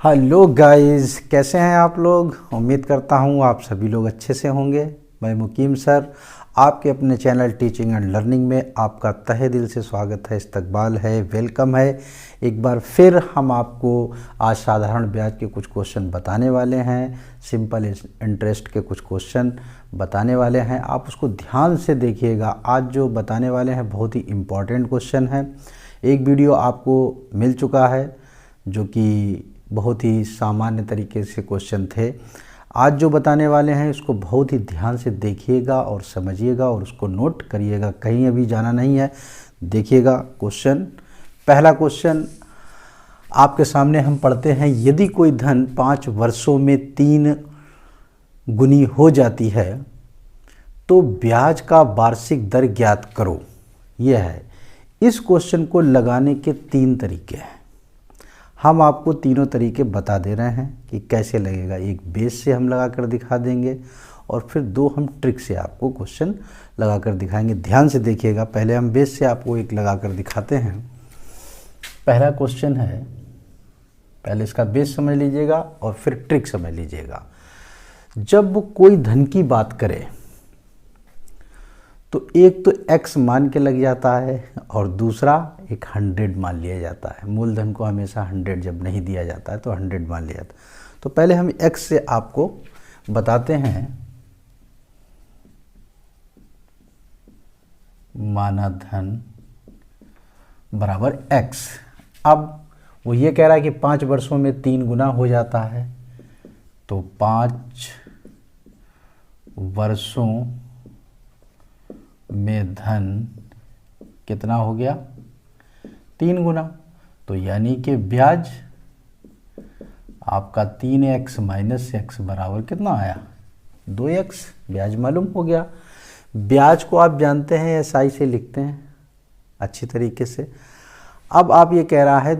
Hello guys, कैसे हैं आप लोग। उम्मीद करता हूं आप सभी लोग अच्छे से होंगे। मैं मुकीम सर आपके अपने चैनल टीचिंग एंड लर्निंग में आपका तहे दिल से स्वागत है, इस्तकबाल है, वेलकम है। एक बार फिर हम आपको आज साधारण ब्याज के कुछ क्वेश्चन बताने वाले हैं, सिंपल इंटरेस्ट के कुछ क्वेश्चन बताने वाले हैं। आप उसको ध्यान से देखिएगा। आज जो बताने वाले हैं बहुत ही इम्पॉर्टेंट क्वेश्चन है। एक वीडियो आपको मिल चुका है जो कि बहुत ही सामान्य तरीके से क्वेश्चन थे। आज जो बताने वाले हैं उसको बहुत ही ध्यान से देखिएगा और समझिएगा और उसको नोट करिएगा, कहीं अभी जाना नहीं है। देखिएगा क्वेश्चन। पहला क्वेश्चन आपके सामने हम पढ़ते हैं। यदि कोई धन 5 वर्षों में 3 गुनी हो जाती है तो ब्याज का वार्षिक दर ज्ञात करो। यह है। इस क्वेश्चन को लगाने के 3 तरीके हैं। हम आपको तीनों तरीके बता दे रहे हैं कि कैसे लगेगा। एक बेस से हम लगा कर दिखा देंगे और फिर 2 हम ट्रिक से आपको क्वेश्चन लगा कर दिखाएंगे। ध्यान से देखिएगा। पहले हम बेस से आपको एक लगा कर दिखाते हैं। पहला क्वेश्चन है, पहले इसका बेस समझ लीजिएगा और फिर ट्रिक समझ लीजिएगा। जब वो कोई धन की बात करे तो एक तो x मान के लग जाता है और दूसरा एक 100 मान लिया जाता है। मूलधन को हमेशा 100 जब नहीं दिया जाता है तो 100 मान लिया जाता है। तो पहले हम x से आपको बताते हैं। माना धन बराबर x। अब वो ये कह रहा है कि 5 वर्षों में 3 गुना हो जाता है, तो 5 वर्षों में धन कितना हो गया? 3 गुना। तो यानी कि ब्याज आपका 3x माइनस x बराबर कितना आया? 2x। ब्याज मालूम हो गया। ब्याज को आप जानते हैं SI से लिखते हैं अच्छी तरीके से। अब आप ये कह रहा है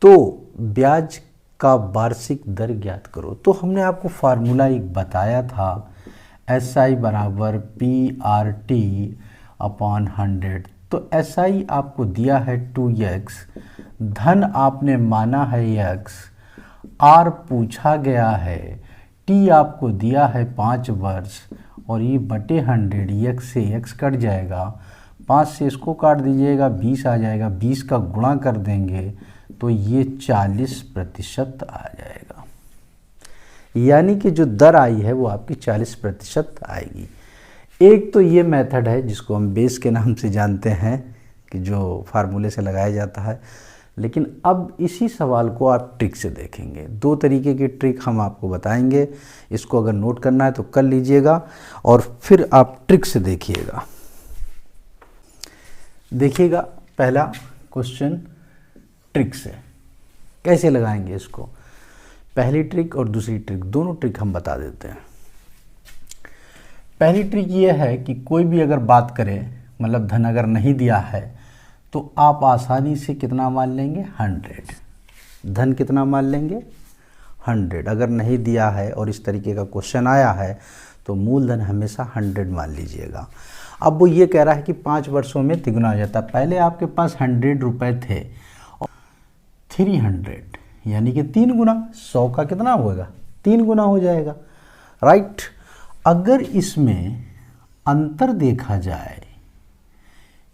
तो ब्याज का वार्षिक दर ज्ञात करो। तो हमने आपको फार्मूला एक बताया था, SI बराबर PRT अपॉन 100। तो SI आपको दिया है 2x, धन आपने माना है x, R पूछा गया है, T आपको दिया है 5 वर्ष और ये बटे 100। x से x कट जाएगा, 5 से इसको काट दीजिएगा, 20 आ जाएगा। 20 का गुणा कर देंगे तो ये 40% आ जाएगा। यानी कि जो दर आई है वो आपकी 40% आएगी। एक तो ये मेथड है जिसको हम बेस के नाम से जानते हैं कि जो फार्मूले से लगाया जाता है। लेकिन अब इसी सवाल को आप ट्रिक से देखेंगे। 2 तरीके की ट्रिक हम आपको बताएंगे। इसको अगर नोट करना है तो कर लीजिएगा और फिर आप ट्रिक से देखिएगा। देखिएगा पहला क्वेश्चन ट्रिक से कैसे लगाएंगे इसको। पहली ट्रिक और दूसरी ट्रिक, दोनों ट्रिक हम बता देते हैं। पहली ट्रिक ये है कि कोई भी अगर बात करे, मतलब धन अगर नहीं दिया है तो आप आसानी से कितना मान लेंगे? 100। धन कितना मान लेंगे? 100। अगर नहीं दिया है और इस तरीके का क्वेश्चन आया है तो मूलधन हमेशा 100 मान लीजिएगा। अब वो ये कह रहा है कि 5 वर्षों में तिगुना हो जाता है। पहले आपके पास 100 रुपये थे और 300 यानी कि 3 गुना। 100 का कितना होगा? 3 गुना हो जाएगा, राइट। अगर इसमें अंतर देखा जाए,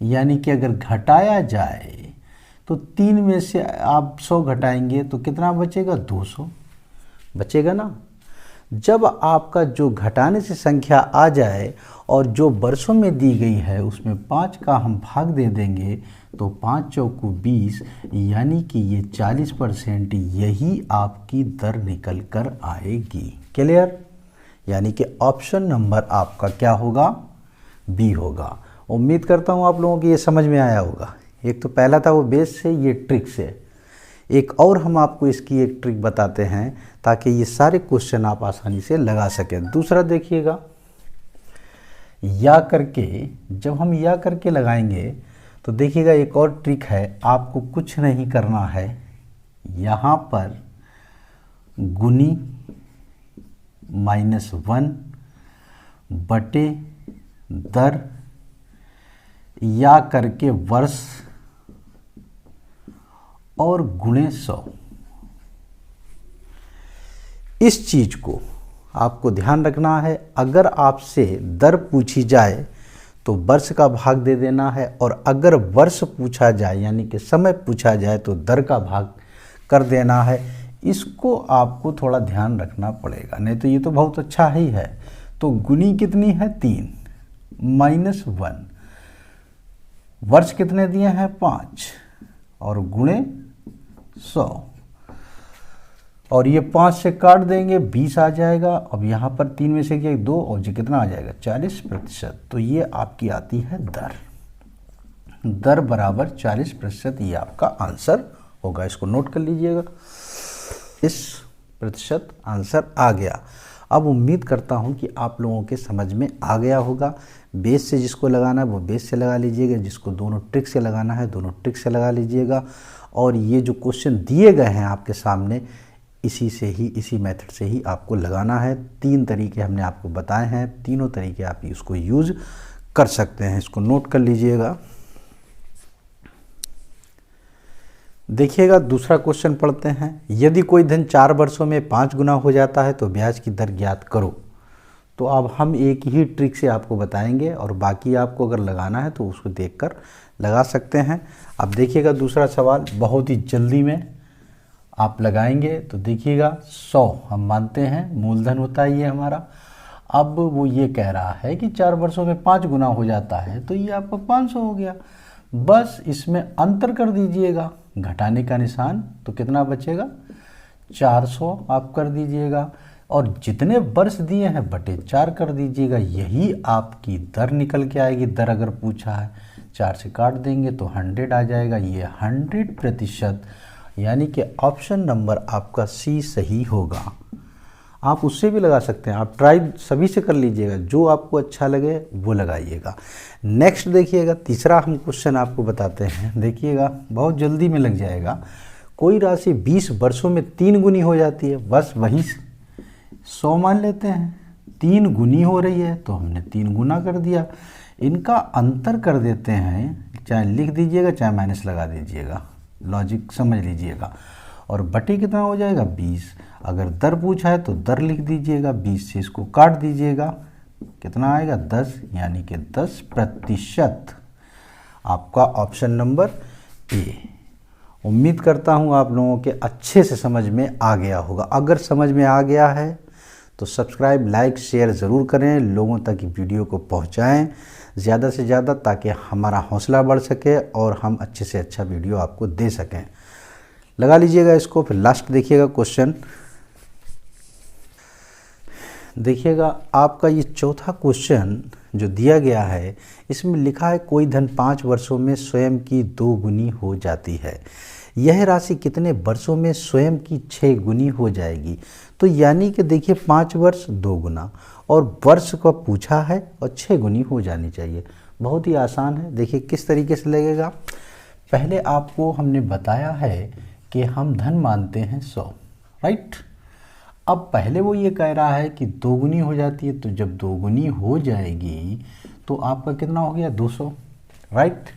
यानी कि अगर घटाया जाए तो 3 में से आप 100 घटाएंगे तो कितना बचेगा? 200 बचेगा ना। जब आपका जो घटाने से संख्या आ जाए और जो वर्षों में दी गई है उसमें 5 का हम भाग दे देंगे तो 5 चौकू 20, यानी कि ये 40%, यही आपकी दर निकल कर आएगी। क्लियर? यानी कि ऑप्शन नंबर आपका क्या होगा? बी होगा। उम्मीद करता हूँ आप लोगों की ये समझ में आया होगा। एक तो पहला था वो बेस से, ये ट्रिक से। एक और हम आपको इसकी एक ट्रिक बताते हैं ताकि ये सारे क्वेश्चन आप आसानी से लगा सकें। दूसरा देखिएगा, या करके, जब हम या करके लगाएंगे तो देखिएगा एक और ट्रिक है। आपको कुछ नहीं करना है, यहाँ पर गुनी -1 बटे दर या करके वर्ष और गुणे 100। इस चीज़ को आपको ध्यान रखना है। अगर आपसे दर पूछी जाए तो वर्ष का भाग दे देना है, और अगर वर्ष पूछा जाए यानी कि समय पूछा जाए तो दर का भाग कर देना है। इसको आपको थोड़ा ध्यान रखना पड़ेगा, नहीं तो ये तो बहुत अच्छा ही है। तो गुनी कितनी है 3 -1, वर्ष कितने दिए हैं 5 और गुणे 100, और ये 5 से काट देंगे 20 आ जाएगा। अब यहाँ पर 3 में से क्या 2 और जी कितना आ जाएगा 40%। तो ये आपकी आती है दर बराबर 40%, ये आपका आंसर होगा। इसको नोट कर लीजिएगा, इस प्रतिशत आंसर आ गया। अब उम्मीद करता हूँ कि आप लोगों के समझ में आ गया होगा। बेस से जिसको लगाना है वो बेस से लगा लीजिएगा, जिसको दोनों ट्रिक से लगाना है दोनों ट्रिक से लगा लीजिएगा। और ये जो क्वेश्चन दिए गए हैं आपके सामने, इसी मेथड से ही आपको लगाना है। 3 तरीके हमने आपको बताए हैं, तीनों तरीके आप इसको यूज़ कर सकते हैं। इसको नोट कर लीजिएगा। देखिएगा दूसरा क्वेश्चन पढ़ते हैं। यदि कोई धन 4 वर्षों में 5 गुना हो जाता है तो ब्याज की दर ज्ञात करो। तो अब हम एक ही ट्रिक से आपको बताएंगे, और बाकी आपको अगर लगाना है तो उसको देखकर लगा सकते हैं। अब देखिएगा दूसरा सवाल बहुत ही जल्दी में आप लगाएंगे। तो देखिएगा 100 हम मानते हैं मूलधन होता है ये हमारा। अब वो ये कह रहा है कि 4 वर्षों में 5 गुना हो जाता है, तो ये आपका 500 हो गया। बस इसमें अंतर कर दीजिएगा, घटाने का निशान, तो कितना बचेगा 400 आप कर दीजिएगा, और जितने वर्ष दिए हैं बटे 4 कर दीजिएगा। यही आपकी दर निकल के आएगी। दर अगर पूछा है 4 से काट देंगे तो 100 आ जाएगा। ये 100%, यानी कि ऑप्शन नंबर आपका सी सही होगा। आप उससे भी लगा सकते हैं, आप ट्राई सभी से कर लीजिएगा, जो आपको अच्छा लगे वो लगाइएगा। नेक्स्ट देखिएगा, तीसरा हम क्वेश्चन आपको बताते हैं। देखिएगा बहुत जल्दी में लग जाएगा। कोई राशि 20 वर्षों में 3 गुनी हो जाती है, बस वही 100 मान लेते हैं। 3 गुनी हो रही है तो हमने 3 गुना कर दिया। इनका अंतर कर देते हैं, चाहे लिख दीजिएगा चाहे माइनस लगा दीजिएगा, लॉजिक समझ लीजिएगा। और बटे कितना हो जाएगा 20। अगर दर पूछा है तो दर लिख दीजिएगा, 20 से इसको काट दीजिएगा, कितना आएगा 10, यानी कि 10%। आपका ऑप्शन नंबर ए। उम्मीद करता हूँ आप लोगों के अच्छे से समझ में आ गया होगा। अगर समझ में आ गया है तो सब्सक्राइब लाइक शेयर ज़रूर करें, लोगों तक वीडियो को पहुँचाएँ ज़्यादा से ज़्यादा, ताकि हमारा हौसला बढ़ सके और हम अच्छे से अच्छा वीडियो आपको दे सकें। लगा लीजिएगा इसको। फिर लास्ट देखिएगा क्वेश्चन। देखिएगा आपका ये चौथा क्वेश्चन जो दिया गया है, इसमें लिखा है कोई धन 5 वर्षों में स्वयं की 2 गुनी हो जाती है। यह राशि कितने वर्षों में स्वयं की 6 गुनी हो जाएगी। तो यानी कि देखिए 5 वर्ष 2 गुना, और वर्ष का पूछा है और 6 गुनी हो जानी चाहिए। बहुत ही आसान है। देखिए किस तरीके से लगेगा। पहले आपको हमने बताया है कि हम धन मानते हैं 100, राइट। अब पहले वो ये कह रहा है कि 2 गुनी हो जाती है, तो जब 2 गुनी हो जाएगी तो आपका कितना हो गया 200, राइट।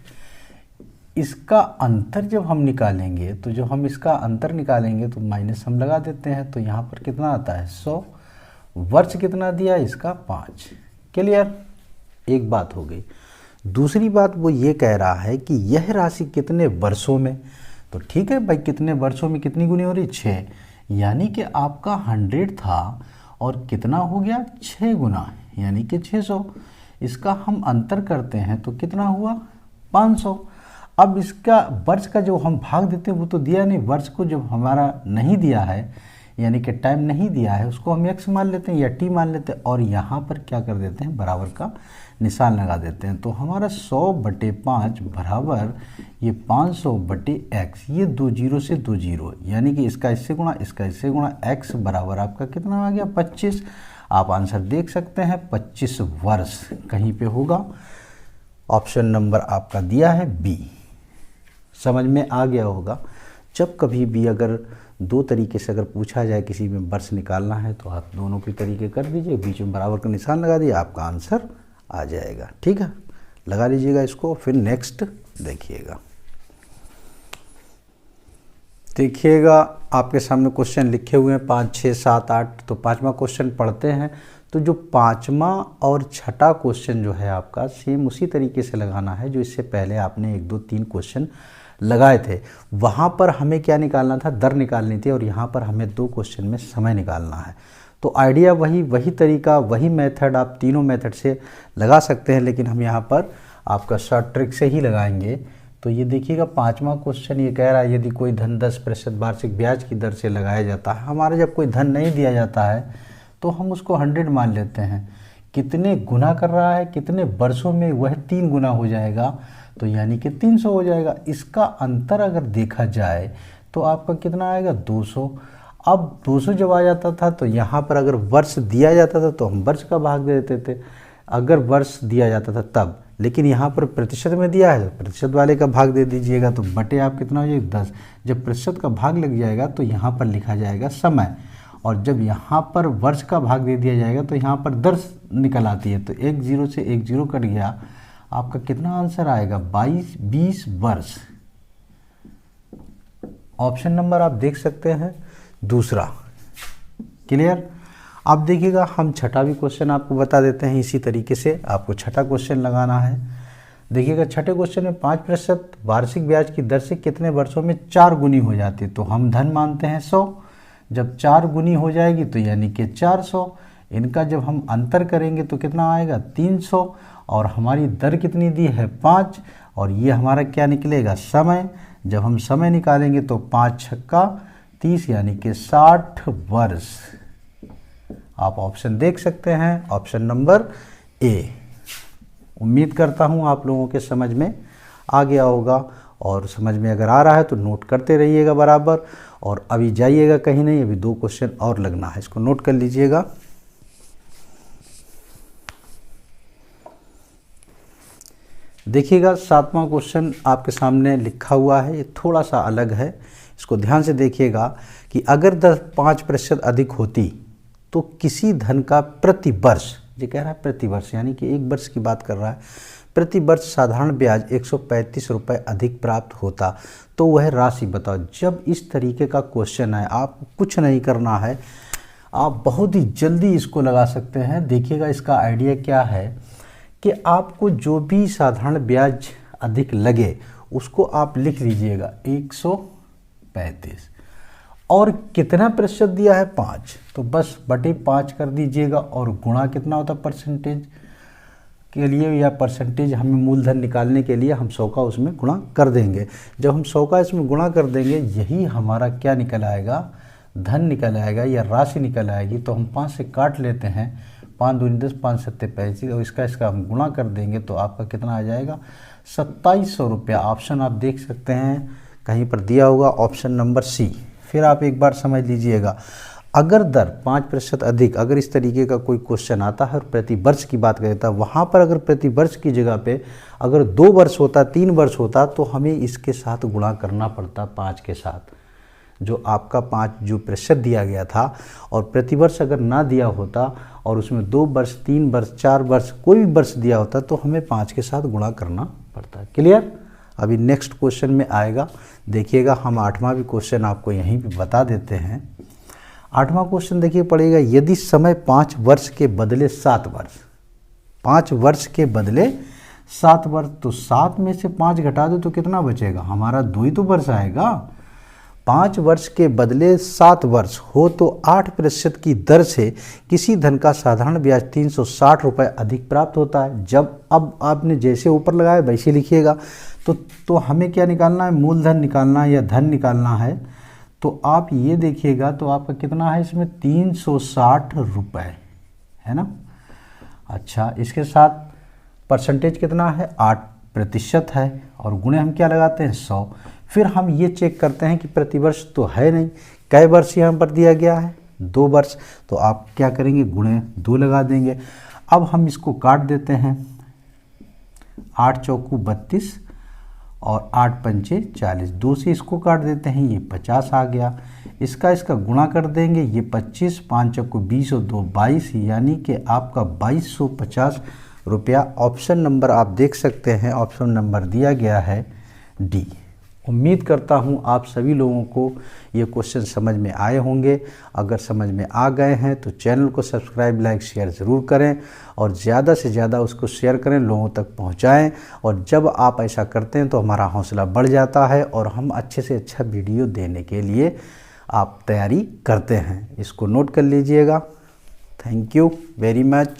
इसका अंतर जब हम निकालेंगे, तो जब हम इसका अंतर निकालेंगे तो माइनस हम लगा देते हैं, तो यहाँ पर कितना आता है 100। वर्ष कितना दिया इसका 5। क्लियर, एक बात हो गई। दूसरी बात वो ये कह रहा है कि यह राशि कितने वर्षों में, तो ठीक है भाई, कितने वर्षों में कितनी गुनी हो रही 6, यानी कि आपका 100 था और कितना हो गया 6 गुना, यानी कि 600। इसका हम अंतर करते हैं तो कितना हुआ 500। अब इसका वर्ष का जो हम भाग देते हैं वो तो दिया नहीं, वर्ष को जब हमारा नहीं दिया है यानी कि टाइम नहीं दिया है, उसको हम x मान लेते हैं या t मान लेते हैं, और यहाँ पर क्या कर देते हैं बराबर का निशान लगा देते हैं। तो हमारा 100/5 बराबर ये 500/x, ये 2 जीरो से 2 जीरो, यानी कि इसका इससे गुणा इसका इससे गुणा, x बराबर आपका कितना आ गया 25। आप आंसर देख सकते हैं 25 वर्ष कहीं पे होगा। ऑप्शन नंबर आपका दिया है बी। समझ में आ गया होगा। जब कभी भी अगर 2 तरीके से अगर पूछा जाए किसी में वर्ष निकालना है तो आप दोनों के तरीके कर दीजिए, बीच में बराबर का निशान लगा दिए, आपका आंसर आ जाएगा। ठीक है, लगा लीजिएगा इसको। फिर नेक्स्ट देखिएगा। देखिएगा आपके सामने क्वेश्चन लिखे हुए हैं 5, 6, 7, 8। तो पांचवा क्वेश्चन पढ़ते हैं। तो जो पांचवा और छठा क्वेश्चन जो है आपका सेम उसी तरीके से लगाना है जो इससे पहले आपने 1, 2, 3 क्वेश्चन लगाए थे। वहाँ पर हमें क्या निकालना था, दर निकालनी थी, और यहाँ पर हमें 2 क्वेश्चन में समय निकालना है। तो आइडिया वही तरीका, वही मेथड आप तीनों मेथड से लगा सकते हैं, लेकिन हम यहाँ पर आपका शॉर्ट ट्रिक से ही लगाएंगे। तो ये देखिएगा पांचवा क्वेश्चन ये कह रहा है यदि कोई धन 10% वार्षिक ब्याज की दर से लगाया जाता है। हमारा जब कोई धन नहीं दिया जाता है तो हम उसको 100 मान लेते हैं। कितने गुना कर रहा है, कितने वर्षों में, वह 3 गुना हो जाएगा, तो यानी कि 300 हो जाएगा। इसका अंतर अगर देखा जाए तो आपका कितना आएगा, 200। अब 200 जब आ जाता था तो यहाँ पर अगर वर्ष दिया जाता था तो हम वर्ष का भाग दे देते थे, अगर वर्ष दिया जाता था तब। लेकिन यहाँ पर प्रतिशत में दिया है तो प्रतिशत वाले का भाग दे दीजिएगा, तो बटे आप कितना हो जाएगा, 10। जब प्रतिशत का भाग लग जाएगा तो यहाँ पर लिखा जाएगा समय, और जब यहाँ पर वर्ष का भाग दे दिया जाएगा तो यहाँ पर दर निकल आती है। तो 1 0 से 1 0 कट गया, आपका कितना आंसर आएगा, 20 वर्ष। ऑप्शन नंबर आप देख सकते हैं दूसरा। क्लियर। अब देखिएगा हम छठा भी क्वेश्चन आपको बता देते हैं। इसी तरीके से आपको छठा क्वेश्चन लगाना है। देखिएगा छठे क्वेश्चन में 5% वार्षिक ब्याज की दर से कितने वर्षों में 4 गुनी हो जाती है। तो हम धन मानते हैं 100, जब 4 गुनी हो जाएगी तो यानी कि 400। इनका जब हम अंतर करेंगे तो कितना आएगा, 300, और हमारी दर कितनी दी है, 5, और ये हमारा क्या निकलेगा, समय। जब हम समय निकालेंगे तो 5 छक्का 30 यानी कि 60 वर्ष। आप ऑप्शन देख सकते हैं, ऑप्शन नंबर ए। उम्मीद करता हूं आप लोगों के समझ में आ गया होगा, और समझ में अगर आ रहा है तो नोट करते रहिएगा बराबर, और अभी जाइएगा कहीं नहीं, अभी 2 क्वेश्चन और लगना है, इसको नोट कर लीजिएगा। देखिएगा 7वां क्वेश्चन आपके सामने लिखा हुआ है, ये थोड़ा सा अलग है, इसको ध्यान से देखिएगा कि अगर दर 5% अधिक होती तो किसी धन का प्रति वर्ष, ये कह रहा है प्रति वर्ष यानी कि 1 वर्ष की बात कर रहा है, प्रति वर्ष साधारण ब्याज 135 रुपये अधिक प्राप्त होता, तो वह राशि बताओ। जब इस तरीके का क्वेश्चन है, आप कुछ नहीं करना है, आप बहुत ही जल्दी इसको लगा सकते हैं। देखिएगा इसका आइडिया क्या है कि आपको जो भी साधारण ब्याज अधिक लगे उसको आप लिख लीजिएगा 135, और कितना प्रतिशत दिया है, 5, तो बस बटे 5 कर दीजिएगा, और गुणा कितना होता है परसेंटेज के लिए, या परसेंटेज हमें मूलधन निकालने के लिए हम 100 का उसमें गुणा कर देंगे। जब हम 100 का इसमें गुणा कर देंगे, यही हमारा क्या निकल आएगा, धन निकल आएगा या राशि निकल आएगी। तो हम 5 से काट लेते हैं, 5 दूनी 10, 5 सत्ते 35, और इसका हम गुणा कर देंगे तो आपका कितना आ जाएगा, 2700 रुपया। ऑप्शन आप देख सकते हैं कहीं पर दिया होगा, ऑप्शन नंबर सी। फिर आप एक बार समझ लीजिएगा, अगर दर 5% अधिक, अगर इस तरीके का कोई क्वेश्चन आता है और प्रति वर्ष की बात करता है, वहाँ पर अगर प्रति वर्ष की जगह पे अगर 2 वर्ष होता, 3 वर्ष होता, तो हमें इसके साथ गुणा करना पड़ता 5 के साथ, जो आपका 5 जो प्रतिशत दिया गया था। और प्रतिवर्ष अगर ना दिया होता और उसमें 2 वर्ष, 3 वर्ष, 4 वर्ष कोई भी वर्ष दिया होता तो हमें 5 के साथ गुणा करना पड़ता। क्लियर। अभी नेक्स्ट क्वेश्चन में आएगा, देखिएगा हम 8वां भी क्वेश्चन आपको यहीं पे बता देते हैं। 8वां क्वेश्चन देखिए पड़ेगा, यदि समय 5 वर्ष के बदले 7 वर्ष, 5 वर्ष के बदले 7 वर्ष, तो 7 में से 5 घटा दो तो कितना बचेगा, हमारा 2 ही तो वर्ष आएगा। 5 वर्ष के बदले 7 वर्ष हो तो 8% की दर से किसी धन का साधारण ब्याज 360 रुपये अधिक प्राप्त होता है। जब अब आपने जैसे ऊपर लगाया वैसे लिखिएगा, तो हमें क्या निकालना है, मूलधन निकालना है या धन निकालना है। तो आप ये देखिएगा तो आपका कितना है इसमें, 360 रुपये है ना। अच्छा, इसके साथ परसेंटेज कितना है, 8% है, और गुणे हम क्या लगाते हैं, 100। फिर हम ये चेक करते हैं कि प्रतिवर्ष तो है नहीं, कै वर्ष यहाँ पर दिया गया है, 2 वर्ष, तो आप क्या करेंगे, गुणे 2 लगा देंगे। अब हम इसको काट देते हैं, 8 चौकू 32 और 8 पंचे 40, 2 से इसको काट देते हैं, ये 50 आ गया। इसका गुणा कर देंगे, ये 25, 5 चौकू 20 और 2 22, यानी कि आपका 2250 रुपया। ऑप्शन नंबर आप देख सकते हैं, ऑप्शन नंबर दिया गया है डी। उम्मीद करता हूँ आप सभी लोगों को ये क्वेश्चन समझ में आए होंगे। अगर समझ में आ गए हैं तो चैनल को सब्सक्राइब, लाइक, शेयर ज़रूर करें और ज़्यादा से ज़्यादा उसको शेयर करें, लोगों तक पहुँचाएं। और जब आप ऐसा करते हैं तो हमारा हौसला बढ़ जाता है और हम अच्छे से अच्छा वीडियो देने के लिए आप तैयारी करते हैं। इसको नोट कर लीजिएगा। Thank you very much.